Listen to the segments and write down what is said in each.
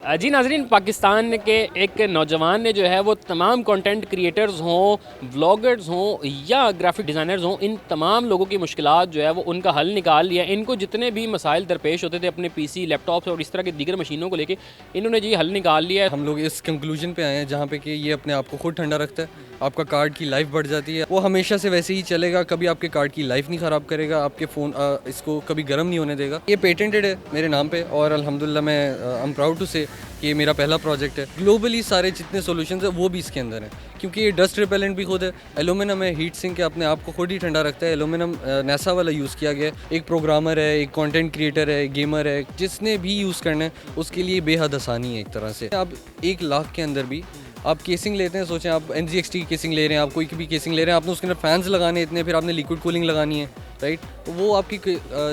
जी नाज़रीन, पाकिस्तान के एक नौजवान ने जो है वो तमाम कंटेंट क्रिएटर्स हों, व्लॉगर्स हों या ग्राफिक डिज़ाइनर्स हों, इन तमाम लोगों की मुश्किलात जो है वो उनका हल निकाल लिया। इनको जितने भी मसाइल दरपेश होते थे अपने पीसी, लैपटॉप्स और इस तरह के दीगर मशीनों को लेके, इन्होंने जी हल निकाल लिया है। हम लोग इस कंक्लूजन पे आए हैं जहाँ पे कि ये अपने आप को खुद ठंडा रखता है, आपका कार्ड की लाइफ बढ़ जाती है, वो हमेशा से वैसे ही चलेगा, कभी आपके कार्ड की लाइफ नहीं ख़राब करेगा, आपके फ़ोन इसको कभी गर्म नहीं होने देगा। ये पेटेंटेड है मेरे नाम पे और अल्हम्दुलिल्लाह मैं आई एम प्राउड टू से कि ये मेरा पहला प्रोजेक्ट है। ग्लोबली सारे जितने सॉल्यूशंस है वो भी इसके अंदर हैं, क्योंकि ये डस्ट रिपेलेंट भी खुद है, एलुमिनियम है, हीट सिंक है, अपने आप को खुद ही ठंडा रखता है। एलुमिनियम नासा वाला यूज़ किया गया है। एक प्रोग्रामर है, एक कंटेंट क्रिएटर है, गेमर है, जिसने भी यूज़ करना है उसके लिए बेहद आसानी है एक तरह से। आप 1 लाख के अंदर भी आप केसिंग लेते हैं, सोचें आप NGXT की केसिंग ले रहे हैं, आप कोई भी केसिंग ले रहे हैं, आपने उसके अंदर फैंस लगाने इतने, फिर आपने लिक्विड कूलिंग लगानी है, राइट, तो वो आपकी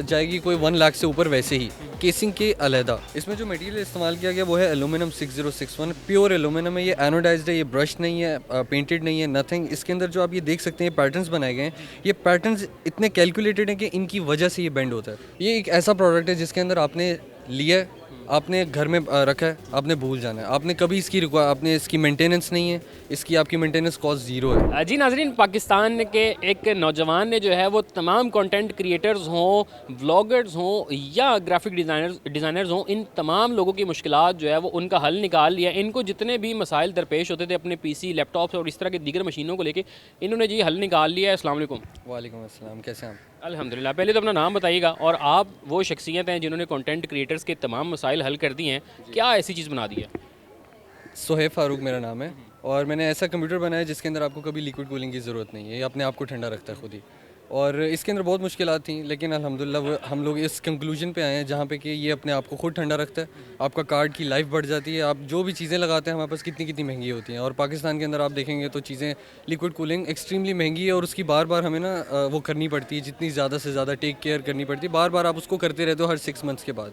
जाएगी कोई 1 लाख से ऊपर वैसे ही केसिंग के अलहदा। इसमें जो मटेरियल इस्तेमाल किया गया वो है एलुमिनियम 6061, प्योर एलुमिनियम है, ये एनोडाइज्ड है, ये ब्रश नहीं है, पेंटेड नहीं है, नथिंग। इसके अंदर जो आप ये देख सकते हैं पैटर्न्स बनाए गए हैं, ये पैटर्न्स इतने कैलकुलेटेड हैं कि इनकी वजह से ये बेंड होता है। ये एक ऐसा प्रोडक्ट है जिसके अंदर आपने लिया है, आपने घर में रखा है, आपने भूल जाना है, आपने कभी आपने इसकी मेंटेनेंस नहीं है, इसकी आपकी मेंटेनेंस कॉस्ट ज़ीरो है। जी नाज़रीन, पाकिस्तान के एक नौजवान ने जो है वो तमाम कंटेंट क्रिएटर्स हों, व्लॉगर्स हों या ग्राफिक डिज़ाइनर्स हों, इन तमाम लोगों की मुश्किलात जो है वो उनका हल निकाल लिया। इनको जितने भी मसाइल दरपेश होते थे अपने पीसी, लैपटॉप्स और इस तरह के दीगर मशीनों को लेके, इन्होंने जी हल निकाल लिया है। अस्सलाम वालेकुम। वालेकुम अस्सलाम, कैसे हैं आप? अल्हम्दुलिल्लाह। पहले तो अपना नाम बताइएगा, और आप वो शख्सियत हैं जिन्होंने कंटेंट क्रिएटर्स के तमाम मसाइल हल कर दिए हैं। क्या ऐसी चीज़ बना दी है? सोहेब फ़ारूक मेरा नाम है और मैंने ऐसा कंप्यूटर बनाया है जिसके अंदर आपको कभी लिक्विड कूलिंग की ज़रूरत नहीं है, ये अपने आप को ठंडा रखता है खुद ही। और इसके अंदर बहुत मुश्किलात थी, लेकिन अल्हम्दुलिल्लाह वो हम लोग इस कंक्लूजन पे आए हैं जहाँ पे कि ये अपने आप को खुद ठंडा रखता है, आपका कार्ड की लाइफ बढ़ जाती है, आप जो भी चीज़ें लगाते हैं हमारे पास कितनी कितनी महंगी होती हैं। और पाकिस्तान के अंदर आप देखेंगे तो चीज़ें लिक्विड कूलिंग एक्सट्रीमली महंगी है और उसकी बार बार हमें ना वो करनी पड़ती है, जितनी ज़्यादा से ज़्यादा टेक केयर करनी पड़ती है, बार बार आप उसको करते रहते हो हर 6 मंथ्स के बाद।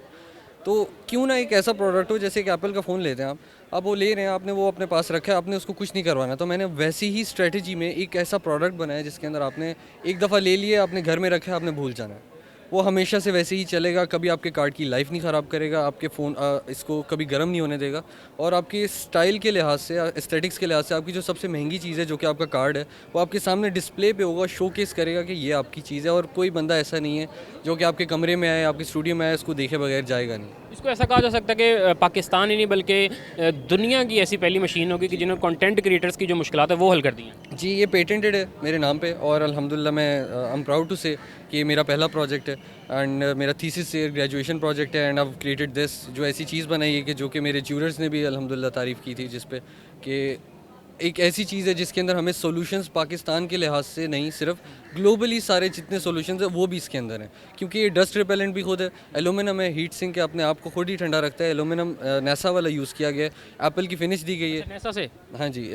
तो क्यों ना एक ऐसा प्रोडक्ट हो, जैसे कि एप्पल का फ़ोन लेते हैं आप वो ले रहे हैं, आपने वो अपने पास रखा है, आपने उसको कुछ नहीं करवाना, तो मैंने वैसी ही स्ट्रेटजी में एक ऐसा प्रोडक्ट बनाया जिसके अंदर आपने एक दफ़ा ले लिया, आपने घर में रखा है, आपने भूल जाना है, वो हमेशा से वैसे ही चलेगा, कभी आपके कार्ड की लाइफ नहीं ख़राब करेगा, आपके फ़ोन इसको कभी गर्म नहीं होने देगा, और आपकी स्टाइल के लिहाज से, एस्थेटिक्स के लिहाज से आपकी जो सबसे महंगी चीज़ है जो कि आपका कार्ड है, वो आपके सामने डिस्प्ले पे होगा, शोकेस करेगा कि ये आपकी चीज़ है। और कोई बंदा ऐसा नहीं है जो कि आपके कमरे में आए, आपके स्टूडियो में आए, इसको देखे बगैर जाएगा नहीं। इसको ऐसा कहा जा सकता है कि पाकिस्तान ही नहीं बल्कि दुनिया की ऐसी पहली मशीन होगी कि जिन्होंने कंटेंट क्रिएटर्स की जो मुश्किलात है वो हल कर दी हैं। जी, ये पेटेंटेड है मेरे नाम पे और अल्हम्दुलिल्लाह मैं आई एम प्राउड टू से कि ये मेरा पहला प्रोजेक्ट है एंड मेरा थीसिस ग्रेजुएशन प्रोजेक्ट है and I have created this, जो ऐसी चीज़ बनाई है कि जो कि मेरे ट्यूटर्स ने भी अल्हम्दुलिल्लाह तारीफ़ की थी, जिस पे कि एक ऐसी चीज़ है जिसके अंदर हमें सॉल्यूशंस पाकिस्तान के लिहाज से नहीं, सिर्फ ग्लोबली सारे जितने सॉल्यूशंस हैं वो भी इसके अंदर हैं, क्योंकि ये डस्ट रिपेलेंट भी खुद है, एलुमिनियम है, हीट सिंक है, अपने आप को खुद ही ठंडा रखता है। एलुमिनियम नासा वाला यूज़ किया गया है, एप्पल की फिनिश दी गई है। नैसा से हाँ जी,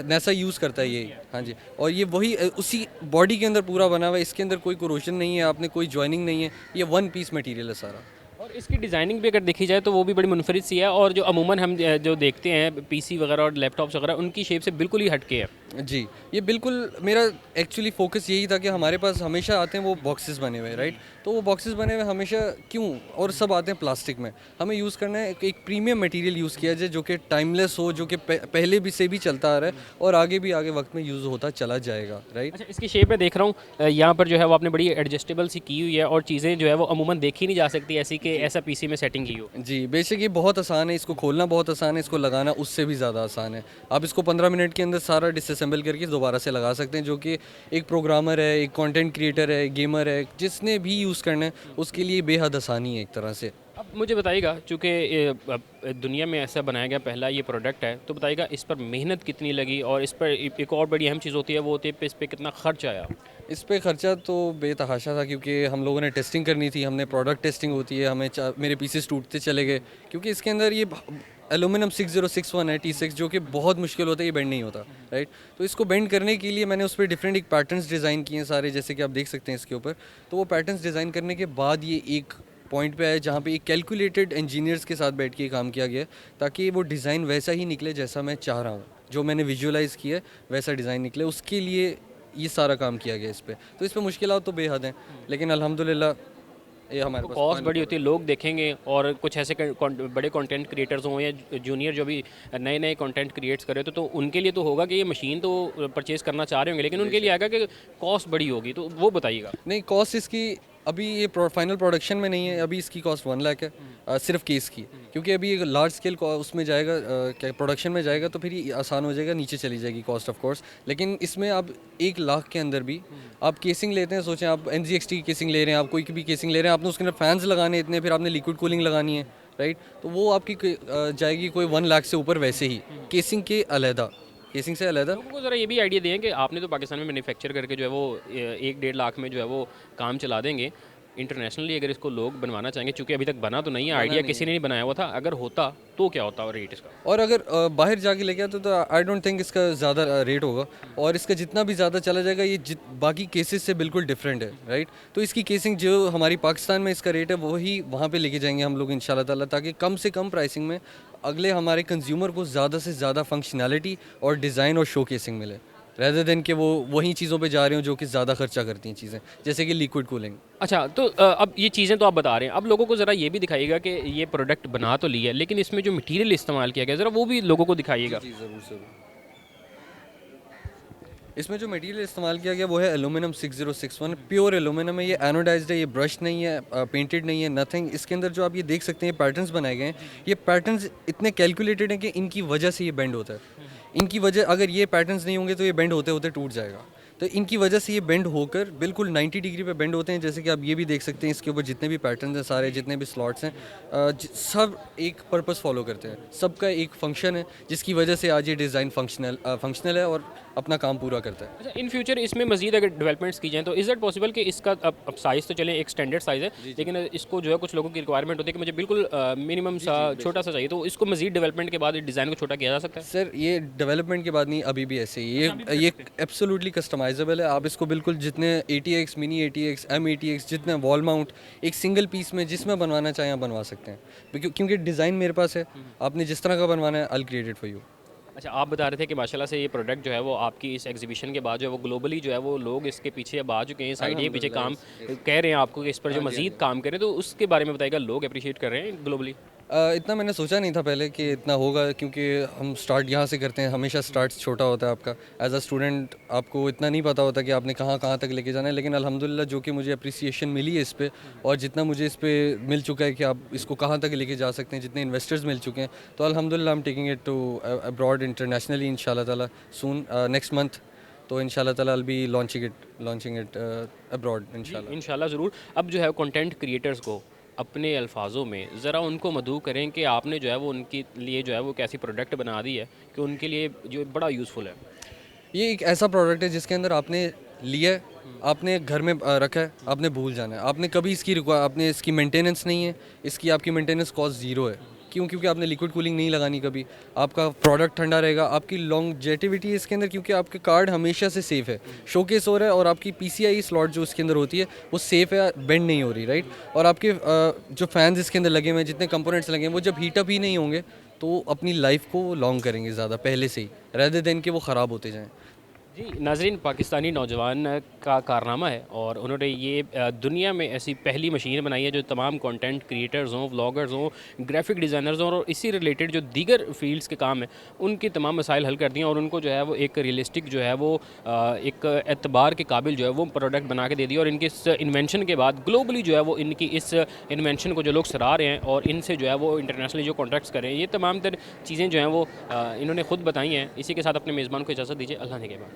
नासा यूज़ करता है ये। हाँ जी, और ये वही उसी बॉडी के अंदर पूरा बना हुआ है, इसके अंदर कोई कोरोशन नहीं है, आपने कोई जॉइनिंग नहीं है, ये वन पीस मटेरियल है सारा। और इसकी डिज़ाइनिंग भी अगर देखी जाए तो वो भी बड़ी मुनफरिद सी है, और जो अमूमन हम जो देखते हैं पीसी वगैरह और लैपटॉप्स वगैरह, उनकी शेप से बिल्कुल ही हटके है। जी, ये बिल्कुल मेरा एक्चुअली फ़ोकस यही था कि हमारे पास हमेशा आते हैं वो बॉक्सेस बने हुए, राइट? तो वो बॉक्सेस बने हुए हमेशा क्यों, और सब आते हैं प्लास्टिक में। हमें यूज़ करना है एक प्रीमियम मटेरियल यूज़ किया जाए जो कि टाइमलेस हो, जो कि पहले भी से भी चलता आ रहा है और आगे भी आगे वक्त में यूज़ होता चला जाएगा, राइट? अच्छा, इसकी शेप मैं देख रहा हूँ यहाँ पर जो है वो आपने बड़ी एडजस्टेबल सी की हुई है, और चीज़ें जो है वो अमूमन देखी नहीं जा सकती ऐसी कि ऐसा पीसी में सेटिंग की हो। जी, बेशक ये बहुत आसान है, इसको खोलना बहुत आसान है, इसको लगाना उससे भी ज़्यादा आसान है। आप इसको 15 मिनट के अंदर सारा डिसअसेंबल करके दोबारा से लगा सकते हैं, जो कि एक प्रोग्रामर है, एक कंटेंट क्रिएटर है, गेमर है, जिसने भी यूज़ करना है उसके लिए बेहद आसानी है एक तरह से। अब मुझे बताइएगा, चूँकि दुनिया में ऐसा बनाया गया पहला ये प्रोडक्ट है, तो बताइएगा इस पर मेहनत कितनी लगी, और इस पर एक और बड़ी अहम चीज़ होती है, वो होती है इस पर कितना खर्च आया। इस पे खर्चा तो बेतहाशा था, क्योंकि हम लोगों ने टेस्टिंग करनी थी, हमने प्रोडक्ट टेस्टिंग होती है, हमें मेरे पीसेस टूटते चले गए, क्योंकि इसके अंदर ये एलुमिनियम 6061 है T6, जो कि बहुत मुश्किल होता है, ये बेंड नहीं होता, राइट? तो इसको बेंड करने के लिए मैंने उस पर डिफरेंट एक पैटर्न्स डिज़ाइन किए हैं सारे, जैसे कि आप देख सकते हैं इसके ऊपर। तो वो पैटर्न्स डिज़ाइन करने के बाद ये एक पॉइंट पे आया जहाँ पे एक कैलकुलेटेड इंजीनियर्स के साथ बैठ के काम किया गया है, ताकि वो डिज़ाइन वैसा ही निकले जैसा मैं चाह रहा हूँ, जो मैंने विजुअलाइज़ किया है वैसा डिज़ाइन निकले, उसके लिए ये सारा काम किया गया इस पे। तो इस पे मुश्किलात तो बेहद हैं, लेकिन अल्हम्दुलिल्लाह ये हमारे पास कॉस्ट final बड़ी होती है, लोग देखेंगे और कुछ ऐसे बड़े कंटेंट क्रिएटर्स हों या जूनियर जो भी नए नए कंटेंट क्रिएट्स करे तो उनके लिए तो होगा कि ये मशीन तो परचेज़ करना चाह रहे होंगे, लेकिन उनके लिए आएगा कि कॉस्ट बड़ी होगी, तो वो बताइएगा। नहीं, कॉस्ट इसकी अभी ये फाइनल प्रोडक्शन में नहीं है, अभी इसकी कॉस्ट 1 लाख है सिर्फ केस की, क्योंकि अभी एक लार्ज स्केल उसमें जाएगा, क्या प्रोडक्शन में जाएगा तो फिर ये आसान हो जाएगा, नीचे चली जाएगी कॉस्ट ऑफ कोर्स। लेकिन इसमें आप 1 लाख के अंदर भी आप केसिंग लेते हैं, सोचें आप NGXT की केसिंग ले रहे हैं, आप कोई भी केसिंग ले रहे हैं, आपने उसके अंदर फैंस लगाने इतने, फिर आपने लिक्विड कूलिंग लगानी है, राइट, तो वो आपकी जाएगी कोई 1 लाख से ऊपर वैसे ही केसिंग के अलहदा, केसिंग से अलहदा। लोगों को ज़रा ये भी आइडिया दें कि आपने तो पाकिस्तान में मैन्युफैक्चर करके जो है वो 1-1.5 लाख में जो है वो काम चला देंगे। इंटरनेशनली अगर इसको लोग बनवाना चाहेंगे, चूँकि अभी तक बना तो नहीं है, आइडिया किसी ने नहीं बनाया हुआ था, अगर होता तो क्या होता रेट इसका? और अगर बाहर जाके लेके आते तो आई डोंट थिंक इसका ज़्यादा रेट होगा, और इसका जितना भी ज़्यादा चला जाएगा ये बाकी केसेस से बिल्कुल डिफरेंट है, राइट। तो इसकी केसिंग जो हमारी पाकिस्तान में इसका रेट है वही वहाँ पे लेके जाएंगे हम लोग इंशाल्लाह ताला, ताकि कम से कम प्राइसिंग में अगले हमारे कंज्यूमर को ज़्यादा से ज़्यादा फंक्शनैलिटी और डिज़ाइन और शो केसिंग मिले, रेदर देन कि वो वही चीज़ों पे जा रहे हो जो कि ज़्यादा खर्चा करती हैं चीज़ें, जैसे कि लिक्विड कूलिंग। अच्छा, तो अब ये चीज़ें तो आप बता रहे हैं, अब लोगों को ज़रा ये भी दिखाइएगा कि ये प्रोडक्ट बना तो लिया है, लेकिन इसमें जो मटेरियल इस्तेमाल किया गया ज़रा वो भी लोगों को दिखाइएगा। जी ज़रूर ज़रूर। इसमें जो मटेरियल इस्तेमाल किया गया वो है एलुमिनियम 6061, प्योर एलुमिनियम है, ये एनोडाइज्ड है, ये ब्रश नहीं है, पेंटेड नहीं है, नथिंग। इसके अंदर जो आप ये देख सकते हैं पैटर्न्स बनाए गए हैं, ये पैटर्न्स इतने कैलकुलेटेड हैं कि इनकी वजह से ये बेंड होता है। इनकी वजह, अगर ये पैटर्न्स नहीं होंगे तो ये बेंड होते होते टूट जाएगा, तो इनकी वजह से ये बेंड होकर बिल्कुल 90 डिग्री पे बेंड होते हैं। जैसे कि आप ये भी देख सकते हैं, इसके ऊपर जितने भी पैटर्न्स हैं, सारे जितने भी स्लॉट्स हैं, सब एक पर्पस फॉलो करते हैं, सबका एक फंक्शन है, जिसकी वजह से आज ये डिज़ाइन फंक्शनल है और अपना काम पूरा करता है। अच्छा, इन फ्यूचर इसमें मजीद अगर डेवलपमेंट्स की जाएँ तो इज़ इट पॉसिबल कि इसका अब साइज़ तो चले एक स्टैंडर्ड साइज़ है, लेकिन इसको जो है कुछ लोगों की रिक्वायरमेंट होती है कि मुझे बिल्कुल मिनिमम सा छोटा सा चाहिए, तो इसको मजीद डेवलपमेंट के बाद डिज़ाइन को छोटा किया जा सकता है? सर ये डेवलपमेंट के बाद नहीं, अभी भी ऐसे ही ये एब्सोल्युटली कस्टमाइजेबल है। आप इसको बिल्कुल जितने ATX, mini ATX, M ATX, जितने वॉल माउंट एक सिंगल पीस में जिसमें बनवाना चाहें आप बनवा सकते हैं, क्योंकि डिज़ाइन मेरे पास है, आपने जिस तरह का बनवाना है I will create it for you. अच्छा, आप बता रहे थे कि माशाल्लाह से ये प्रोडक्ट जो है वो आपकी इस एग्जीबिशन के बाद जो है वो ग्लोबली जो है वो लोग इसके पीछे अब आ चुके हैं, इस आइडिया के पीछे काम कह रहे हैं आपको कि इस पर जो मजीद काम करें, तो उसके बारे में बताइएगा, लोग अप्रिशिएट कर रहे हैं ग्लोबली? इतना मैंने सोचा नहीं था पहले कि इतना होगा, क्योंकि हम स्टार्ट यहाँ से करते हैं, हमेशा स्टार्ट छोटा होता है आपका। एज अ स्टूडेंट आपको इतना नहीं पता होता कि आपने कहाँ कहाँ तक लेके जाना है, लेकिन अल्हम्दुलिल्लाह जो कि मुझे अप्रिसिएशन मिली है इस पे, और जितना मुझे इस पे मिल चुका है कि आप इसको कहाँ तक लेके जा सकते हैं, जितने इन्वेस्टर्स मिल चुके हैं, तो अल्हम्दुलिल्लाह I am taking it to abroad internationally इंशाल्लाह ताला सून, नेक्स्ट मंथ, तो इंशाल्लाह ताला I will be launching it abroad इंशाल्लाह ज़रूर। अब जो है कंटेंट क्रिएटर्स को अपने अल्फाजों में ज़रा उनको मदऊ करें कि आपने जो है वो उनके लिए जो है वो कैसी प्रोडक्ट बना दी है कि उनके लिए जो बड़ा यूज़फुल है। ये एक ऐसा प्रोडक्ट है जिसके अंदर आपने लिया है, आपने घर में रखा है, आपने भूल जाना है, आपने कभी आपने इसकी मेंटेनेंस नहीं है, इसकी आपकी मेंटेनेंस कॉस्ट ज़ीरो है। क्यों? क्योंकि आपने लिक्विड कूलिंग नहीं लगानी कभी, आपका प्रोडक्ट ठंडा रहेगा, आपकी लॉन्गजेटिविटी इसके अंदर, क्योंकि आपके कार्ड हमेशा से सेफ़ है, शोकेस हो रहा है, और आपकी PCI स्लॉट जो इसके अंदर होती है वो सेफ़ है, बेंड नहीं हो रही, राइट। और आपके जो फैंस इसके अंदर लगे हुए हैं, जितने कंपोनेंट्स लगे हैं, वो जब हीटअप ही नहीं होंगे तो अपनी लाइफ को लॉन्ग करेंगे ज़्यादा पहले से ही, रेदर देन कि वो ख़राब होते जाएँ। जी नाज़रीन, पाकिस्तानी नौजवान का कारनामा है और उन्होंने ये दुनिया में ऐसी पहली मशीन बनाई है जो तमाम कंटेंट क्रिएटर्स हों, व्लॉगर्स हों, ग्राफिक डिज़ाइनर्स हों और इसी रिलेटेड जो दीगर फील्ड्स के काम हैं उनकी तमाम मसाइल हल कर दिए और उनको जो है वो एक रियलिस्टिक जो है वो एक एतबार के काबिल जो है वो प्रोडक्ट बना के दे दिया। और इनके इस इन्वेंशन के बाद ग्लोबली जो है वो इनकी इस इन्वेंशन को जो लोग सराह रहे हैं और इनसे जो है वो इंटरनेशनली जो कॉन्ट्रैक्ट्स कर रहे हैं, ये तमाम तर चीज़ें जो हैं वो इन्होंने ख़ुद बताई हैं। इसी के साथ अपने मेज़बान को इजाज़त दीजिए। अल्लाह ने के बाद।